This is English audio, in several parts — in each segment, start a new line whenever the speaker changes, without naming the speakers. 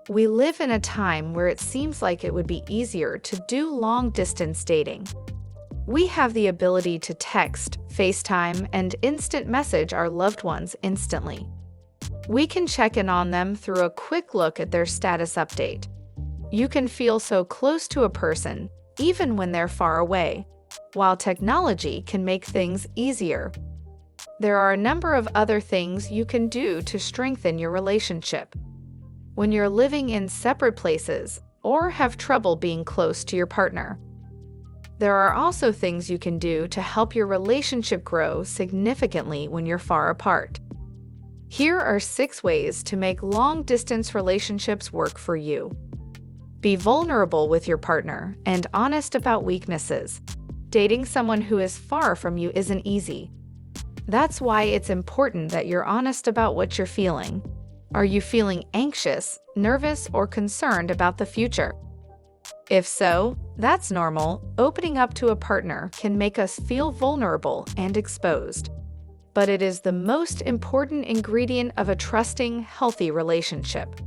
We live in a time where it seems like it would be easier to do long-distance dating. We have the ability to text, FaceTime, and instant message our loved ones instantly. We can check in on them through a quick look at their status update. You can feel so close to a person, even when they're far away, while technology can make things easier. There are a number of other things you can do to strengthen your relationship. When you're living in separate places or have trouble being close to your partner, there are also things you can do to help your relationship grow significantly when you're far apart. Here are 6 ways to make long-distance relationships work for you. Be vulnerable with your partner and honest about weaknesses. Dating someone who is far from you isn't easy. That's why it's important that you're honest about what you're feeling. Are you feeling anxious, nervous, or concerned about the future? If so, that's normal. Opening up to a partner can make us feel vulnerable and exposed. But it is the most important ingredient of a trusting, healthy relationship.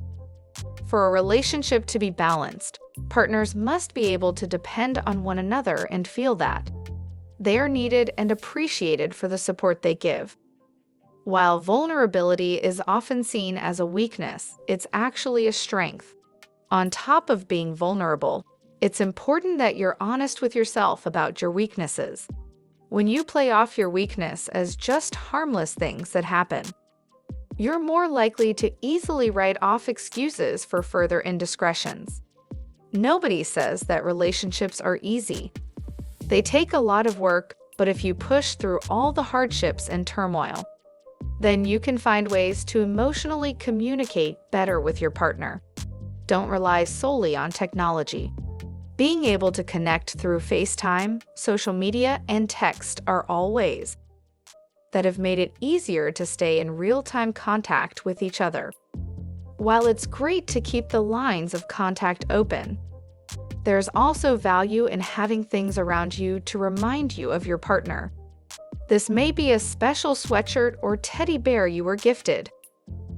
For a relationship to be balanced, partners must be able to depend on one another and feel that they are needed and appreciated for the support they give. While vulnerability is often seen as a weakness, it's actually a strength. On top of being vulnerable, it's important that you're honest with yourself about your weaknesses. When you play off your weakness as just harmless things that happen, you're more likely to easily write off excuses for further indiscretions. Nobody says that relationships are easy. They take a lot of work, but if you push through all the hardships and turmoil, then you can find ways to emotionally communicate better with your partner. Don't rely solely on technology. Being able to connect through FaceTime, social media, and text are all ways that have made it easier to stay in real-time contact with each other. While it's great to keep the lines of contact open, there's also value in having things around you to remind you of your partner. This may be a special sweatshirt or teddy bear you were gifted.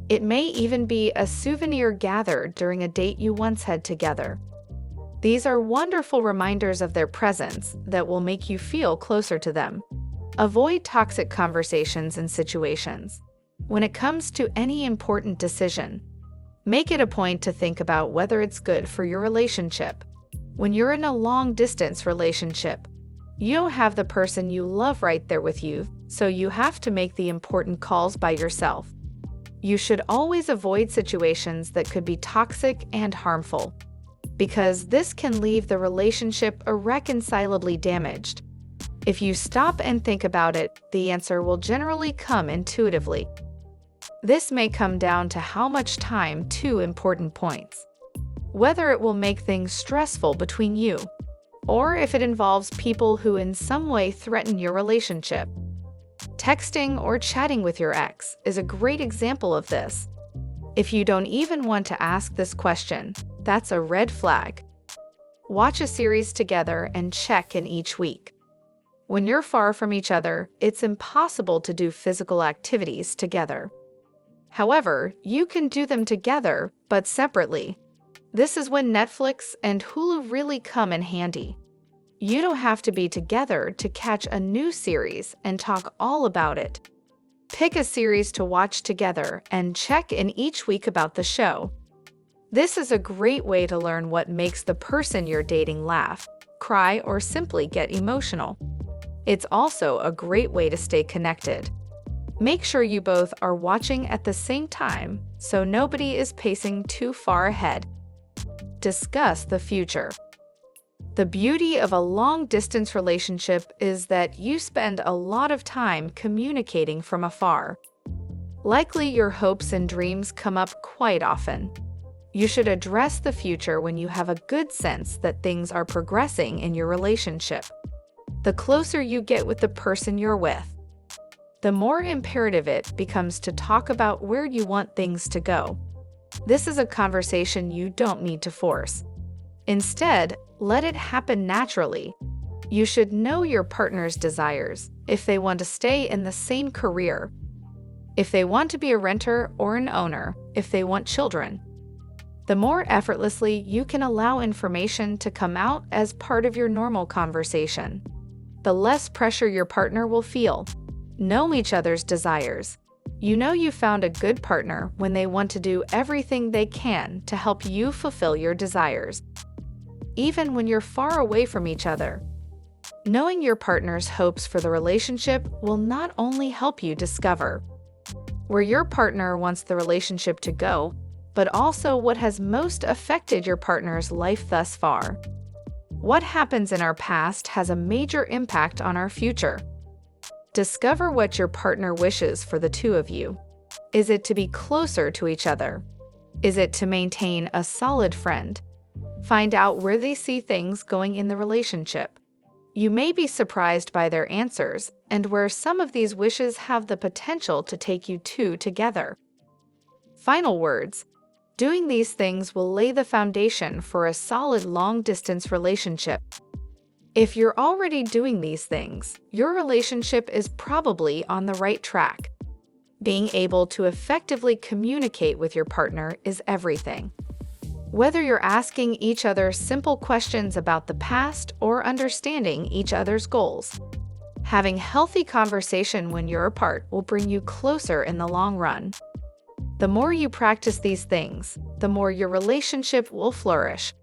It may even be a souvenir gathered during a date you once had together. These are wonderful reminders of their presence that will make you feel closer to them. Avoid toxic conversations and situations. When it comes to any important decision, make it a point to think about whether it's good for your relationship. When you're in a long-distance relationship, you don't have the person you love right there with you, so you have to make the important calls by yourself. You should always avoid situations that could be toxic and harmful, because this can leave the relationship irreconcilably damaged. If you stop and think about it, the answer will generally come intuitively. This may come down to how much time, 2 important points. Whether it will make things stressful between you, or if it involves people who in some way threaten your relationship. Texting or chatting with your ex is a great example of this. If you don't even want to ask this question, that's a red flag. Watch a series together and check in each week. When you're far from each other, it's impossible to do physical activities together. However, you can do them together, but separately. This is when Netflix and Hulu really come in handy. You don't have to be together to catch a new series and talk all about it. Pick a series to watch together and check in each week about the show. This is a great way to learn what makes the person you're dating laugh, cry, or simply get emotional. It's also a great way to stay connected. Make sure you both are watching at the same time so nobody is pacing too far ahead. Discuss the future. The beauty of a long-distance relationship is that you spend a lot of time communicating from afar. Likely your hopes and dreams come up quite often. You should address the future when you have a good sense that things are progressing in your relationship. The closer you get with the person you're with, the more imperative it becomes to talk about where you want things to go. This is a conversation you don't need to force. Instead, let it happen naturally. You should know your partner's desires, if they want to stay in the same career, if they want to be a renter or an owner, if they want children. The more effortlessly you can allow information to come out as part of your normal conversation, the less pressure your partner will feel. Know each other's desires. You know you found a good partner when they want to do everything they can to help you fulfill your desires, even when you're far away from each other. Knowing your partner's hopes for the relationship will not only help you discover where your partner wants the relationship to go, but also what has most affected your partner's life thus far. What happens in our past has a major impact on our future. Discover what your partner wishes for the two of you. Is it to be closer to each other? Is it to maintain a solid friend? Find out where they see things going in the relationship. You may be surprised by their answers and where some of these wishes have the potential to take you two together. Final words. Doing these things will lay the foundation for a solid long-distance relationship. If you're already doing these things, your relationship is probably on the right track. Being able to effectively communicate with your partner is everything. Whether you're asking each other simple questions about the past or understanding each other's goals, having healthy conversation when you're apart will bring you closer in the long run. The more you practice these things, the more your relationship will flourish.